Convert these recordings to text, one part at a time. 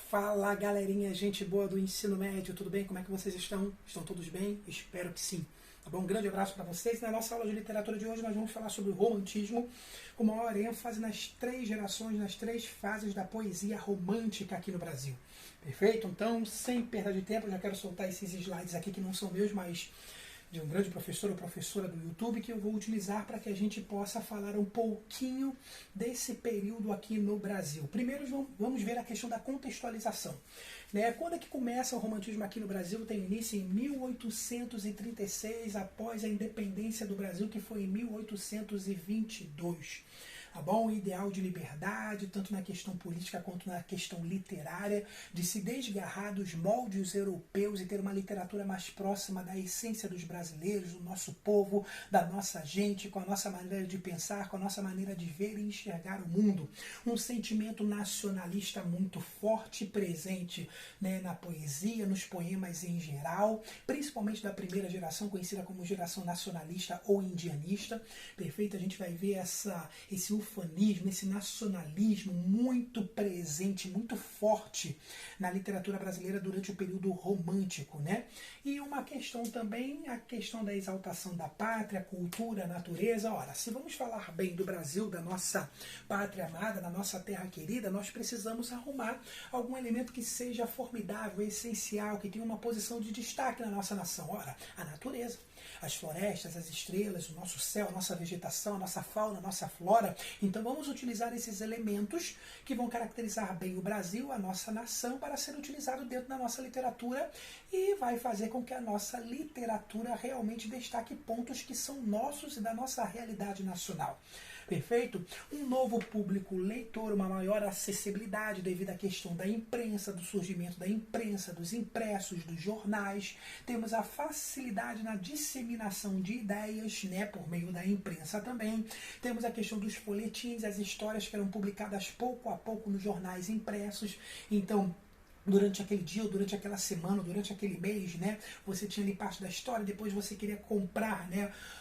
Fala galerinha, gente boa do ensino médio, tudo bem? Como é que vocês estão? Estão todos bem? Espero que sim. Tá bom? Um grande abraço para vocês. Na nossa aula de literatura de hoje nós vamos falar sobre o romantismo, com maior ênfase nas três gerações, nas três fases da poesia romântica aqui no Brasil. Perfeito? Então, sem perda de tempo, eu já quero soltar esses slides aqui que não são meus, mas de um grande professor ou professora do YouTube, que eu vou utilizar para que a gente possa falar um pouquinho desse período aqui no Brasil. Primeiro vamos ver a questão da contextualização. Quando é que começa o romantismo aqui no Brasil? Tem início em 1836, após a independência do Brasil, que foi em 1822. Tá bom? O ideal de liberdade, tanto na questão política quanto na questão literária, de se desgarrar dos moldes europeus e ter uma literatura mais próxima da essência dos brasileiros, do nosso povo, da nossa gente, com a nossa maneira de pensar, com a nossa maneira de ver e enxergar o mundo. Um sentimento nacionalista muito forte e presente, na poesia, nos poemas em geral, principalmente da primeira geração, conhecida como geração nacionalista ou indianista. Perfeito? A gente vai ver esse ufanismo, esse nacionalismo muito presente, muito forte na literatura brasileira durante o período romântico, E uma questão também, a questão da exaltação da pátria, cultura, natureza. Ora, se vamos falar bem do Brasil, da nossa pátria amada, da nossa terra querida, nós precisamos arrumar algum elemento que seja formidável, essencial, que tenha uma posição de destaque na nossa nação. Ora, a natureza. As florestas, as estrelas, o nosso céu, a nossa vegetação, a nossa fauna, a nossa flora. Então vamos utilizar esses elementos que vão caracterizar bem o Brasil, a nossa nação, para ser utilizado dentro da nossa literatura e vai fazer com que a nossa literatura realmente destaque pontos que são nossos e da nossa realidade nacional. Perfeito? Um novo público leitor, uma maior acessibilidade devido à questão da imprensa, do surgimento da imprensa, dos impressos, dos jornais. Temos a facilidade na disseminação de ideias, por meio da imprensa também. Temos a questão dos folhetins, as histórias que eram publicadas pouco a pouco nos jornais impressos. Então, durante aquele dia, ou durante aquela semana, ou durante aquele mês, você tinha ali parte da história, depois você queria comprar,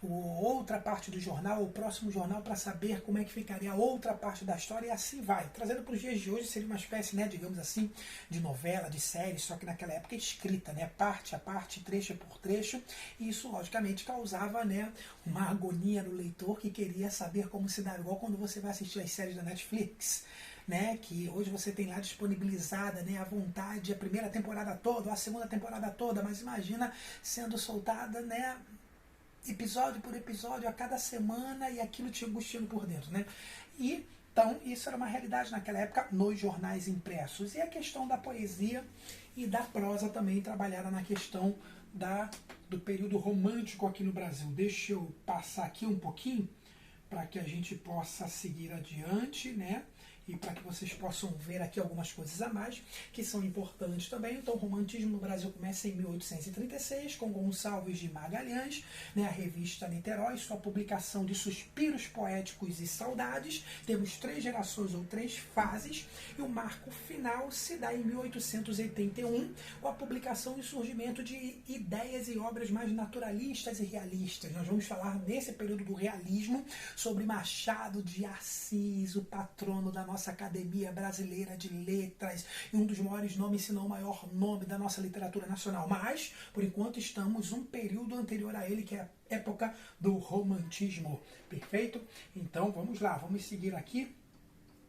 outra parte do jornal, o próximo jornal, para saber como é que ficaria a outra parte da história, e assim vai. Trazendo para os dias de hoje, seria uma espécie, digamos assim, de novela, de série, só que naquela época escrita, parte a parte, trecho por trecho, e isso, logicamente, causava, uma agonia no leitor que queria saber como se dá, igual quando você vai assistir as séries da Netflix, que hoje você tem lá disponibilizada, à vontade, a primeira temporada toda, ou a segunda temporada toda, mas imagina sendo soltada, episódio por episódio a cada semana, e aquilo te angustiando por dentro, E então isso era uma realidade naquela época nos jornais impressos. E a questão da poesia e da prosa também trabalhada na questão do período romântico aqui no Brasil. Deixa eu passar aqui um pouquinho para que a gente possa seguir adiante, e para que vocês possam ver aqui algumas coisas a mais que são importantes também. Então, o romantismo no Brasil começa em 1836, com Gonçalves de Magalhães, a revista Niterói, sua publicação de Suspiros Poéticos e Saudades. Temos três gerações ou três fases, e o marco final se dá em 1881, com a publicação e surgimento de ideias e obras mais naturalistas e realistas. Nós vamos falar nesse período do realismo sobre Machado de Assis, o patrono da nossa Academia Brasileira de Letras, e um dos maiores nomes, se não o maior nome da nossa literatura nacional. Mas, por enquanto, estamos um período anterior a ele, que é a época do romantismo. Perfeito? Então, vamos lá, vamos seguir aqui.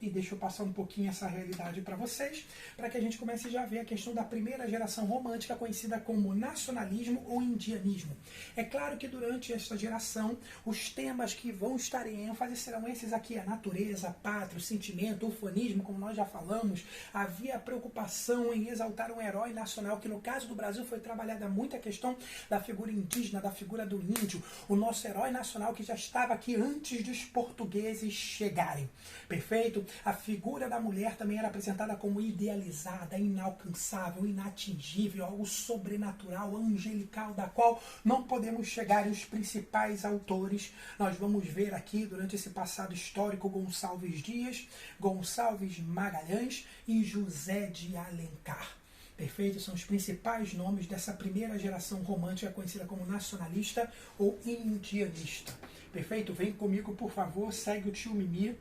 E deixa eu passar um pouquinho essa realidade para vocês, para que a gente comece já a ver a questão da primeira geração romântica, conhecida como nacionalismo ou indianismo. É claro que durante esta geração, os temas que vão estar em ênfase serão esses aqui: a natureza, a pátria, o sentimento, o ufanismo, como nós já falamos. Havia preocupação em exaltar um herói nacional, que no caso do Brasil foi trabalhada muito a questão da figura indígena, da figura do índio, o nosso herói nacional que já estava aqui antes dos portugueses chegarem. Perfeito? A figura da mulher também era apresentada como idealizada, inalcançável, inatingível, algo sobrenatural, angelical, da qual não podemos chegar. E os principais autores, nós vamos ver aqui durante esse passado histórico: Gonçalves Dias, Gonçalves Magalhães e José de Alencar. Perfeito? São os principais nomes dessa primeira geração romântica, conhecida como nacionalista ou indianista. Perfeito? Vem comigo, por favor, segue o tio Mimi,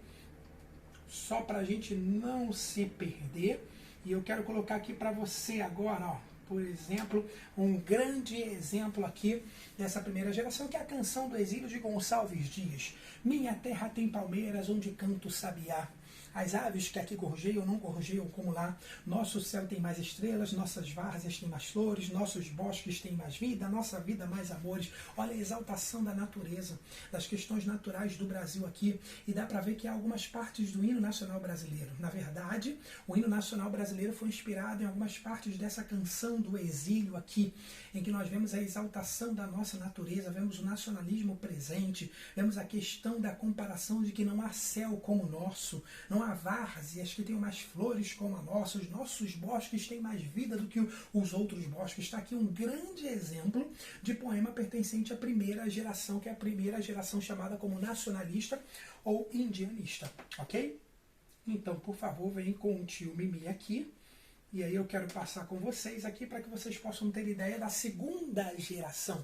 só para a gente não se perder. E eu quero colocar aqui para você agora, ó, por exemplo, um grande exemplo aqui dessa primeira geração, que é a canção do exílio de Gonçalves Dias. Minha terra tem palmeiras onde canta o sabiá. As aves que aqui gorjeiam não gorjeiam como lá. Nosso céu tem mais estrelas, nossas várzeas têm mais flores, nossos bosques têm mais vida, nossa vida mais amores. Olha a exaltação da natureza, das questões naturais do Brasil aqui. E dá para ver que há algumas partes do hino nacional brasileiro. Na verdade, o hino nacional brasileiro foi inspirado em algumas partes dessa canção do exílio aqui, em que nós vemos a exaltação da nossa natureza, vemos o nacionalismo presente, vemos a questão da comparação de que não há céu como o nosso, não há várzeas que tenham mais flores como a nossa, os nossos bosques têm mais vida do que os outros bosques. Está aqui um grande exemplo de poema pertencente à primeira geração, que é a primeira geração chamada como nacionalista ou indianista, ok? Então, por favor, vem com o tio Mimi aqui. E aí eu quero passar com vocês aqui para que vocês possam ter ideia da segunda geração,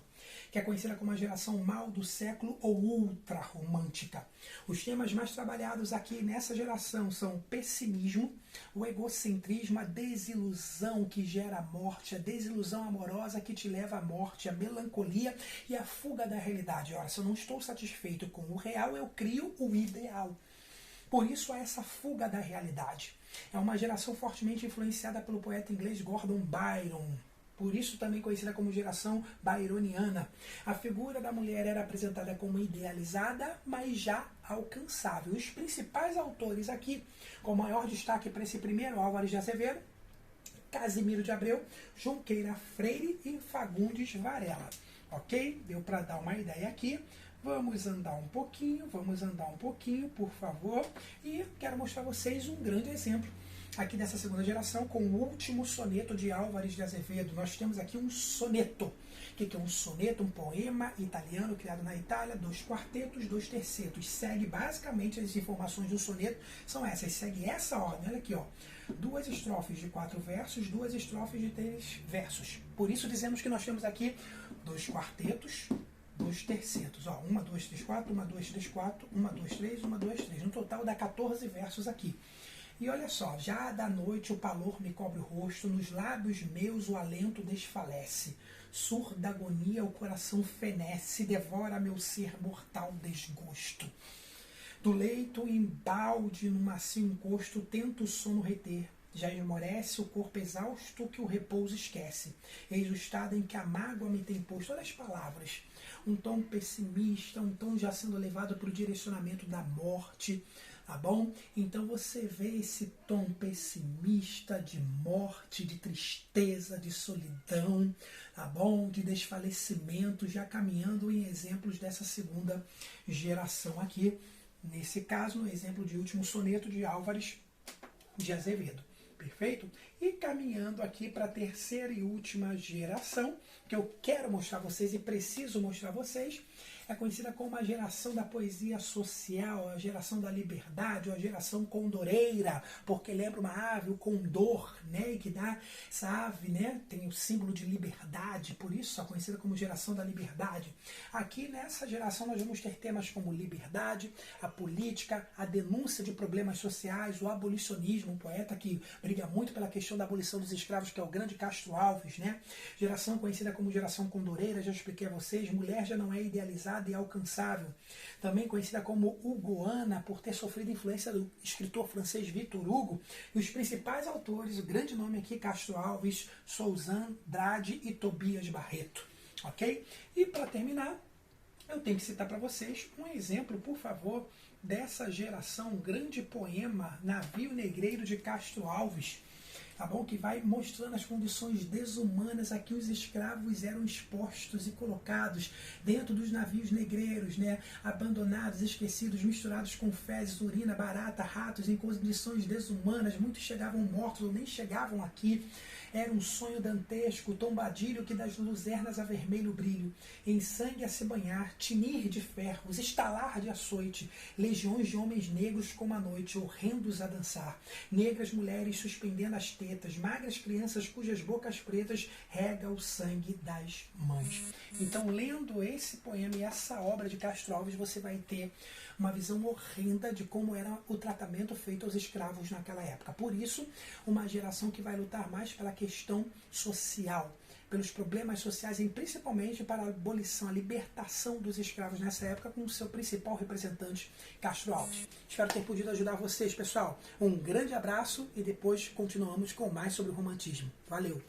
que é conhecida como a geração mal do século ou ultra romântica. Os temas mais trabalhados aqui nessa geração são o pessimismo, o egocentrismo, a desilusão que gera a morte, a desilusão amorosa que te leva à morte, a melancolia e a fuga da realidade. Ora, se eu não estou satisfeito com o real, eu crio o ideal. Por isso há essa fuga da realidade. É uma geração fortemente influenciada pelo poeta inglês Gordon Byron, por isso também conhecida como geração byroniana. A figura da mulher era apresentada como idealizada, mas já alcançável. Os principais autores aqui, com maior destaque para esse primeiro, Álvares de Azevedo, Casimiro de Abreu, Junqueira Freire e Fagundes Varela. Ok? Deu para dar uma ideia aqui. Vamos andar um pouquinho, por favor. E quero mostrar a vocês um grande exemplo aqui dessa segunda geração com o último soneto de Álvares de Azevedo. Nós temos aqui um soneto. O que é um soneto? Um poema italiano criado na Itália, 2 quartetos, 2 tercetos. Segue basicamente as informações do soneto, são essas. Segue essa ordem, olha aqui, ó. 2 estrofes de 4 versos, 2 estrofes de 3 versos. Por isso dizemos que nós temos aqui 2 quartetos, 2 tercetos, ó, 1, 2, 3, 4, 1, 2, 3, 4, 1, 2, 3, 1, 2, 3. No total dá 14 versos aqui. E olha só, já da noite o palor me cobre o rosto, nos lábios meus o alento desfalece. Surda agonia o coração fenece, devora meu ser mortal desgosto. Do leito embalde no macio encosto, tento o sono reter. Já esmorece o corpo exausto que o repouso esquece. Eis o estado em que a mágoa me tem posto. Olha as palavras. Um tom pessimista, um tom já sendo levado para o direcionamento da morte, tá bom? Então você vê esse tom pessimista de morte, de tristeza, de solidão, tá bom? De desfalecimento, já caminhando em exemplos dessa segunda geração aqui. Nesse caso, no exemplo de último soneto de Álvares de Azevedo. Perfeito? E caminhando aqui para a terceira e última geração, que eu quero mostrar a vocês e preciso mostrar a vocês, é conhecida como a geração da poesia social, a geração da liberdade, ou a geração condoreira, porque lembra uma ave, o condor, né, e que dá essa ave, né, tem o símbolo de liberdade, por isso é conhecida como geração da liberdade. Aqui nessa geração nós vamos ter temas como liberdade, a política, a denúncia de problemas sociais, o abolicionismo, um poeta que briga muito pela questão da abolição dos escravos, que é o grande Castro Alves, né? Geração conhecida como geração condoreira, já expliquei a vocês, mulher já não é idealizada e alcançável. Também conhecida como hugoana, por ter sofrido influência do escritor francês Victor Hugo. E os principais autores, o grande nome aqui, Castro Alves, Souzan, Drade e Tobias Barreto. Ok? E para terminar, eu tenho que citar para vocês um exemplo, por favor, dessa geração, um grande poema, Navio Negreiro de Castro Alves, tá bom? Que vai mostrando as condições desumanas a que os escravos eram expostos e colocados dentro dos navios negreiros, né? Abandonados, esquecidos, misturados com fezes, urina, barata, ratos, em condições desumanas. Muitos chegavam mortos ou nem chegavam aqui. Era um sonho dantesco, tombadilho que das luzernas a vermelho brilho, em sangue a se banhar, tinir de ferros, estalar de açoite, legiões de homens negros como a noite, horrendos a dançar, negras mulheres suspendendo as pretas, magras crianças cujas bocas pretas rega o sangue das mães. Então, lendo esse poema e essa obra de Castro Alves, você vai ter uma visão horrenda de como era o tratamento feito aos escravos naquela época. Por isso, uma geração que vai lutar mais pela questão social, pelos problemas sociais e principalmente para a abolição, a libertação dos escravos nessa época, com o seu principal representante, Castro Alves. Espero ter podido ajudar vocês, pessoal. Um grande abraço e depois continuamos com mais sobre o romantismo. Valeu!